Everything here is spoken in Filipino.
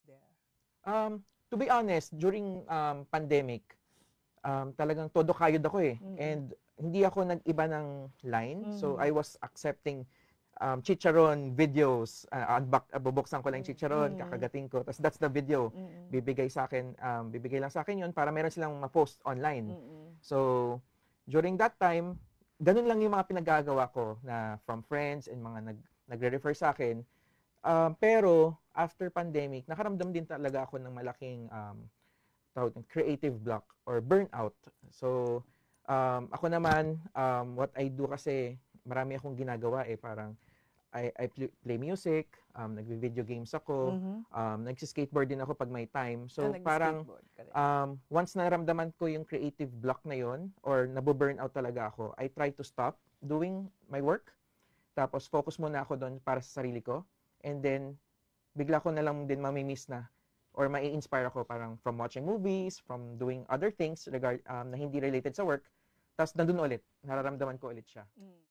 there? To be honest, during pandemic, talagang todo kayod ako eh. And hindi ako nag-iba ng line. So I was accepting chicharon videos. Bubuksan ko lang yung chicharon, kakagating ko. Tapos that's the video. Bibigay sa akin, bibigay lang sa akin yun para meron silang ma-post online. So during that time, ganun lang yung mga pinagagawa ko na from friends and mga nagre-refer sa akin. Pero after pandemic, nakaramdam din talaga ako ng malaking creative block or burnout. So, ako naman, what I do kasi, marami akong ginagawa eh, parang I play music, nagvi-video games ako, nagsi-skateboard din ako pag may time. So, parang nag-skateboard ka rin. once naramdaman ko yung creative block na yon or nabu-burnout talaga ako, I try to stop doing my work. Tapos, focus muna ako doon para sa sarili ko. And then, bigla ko na lang din mamimiss na or mai-inspire ako parang from watching movies, from doing other things na hindi related sa work. Tapos nandun ulit, nararamdaman ko ulit siya.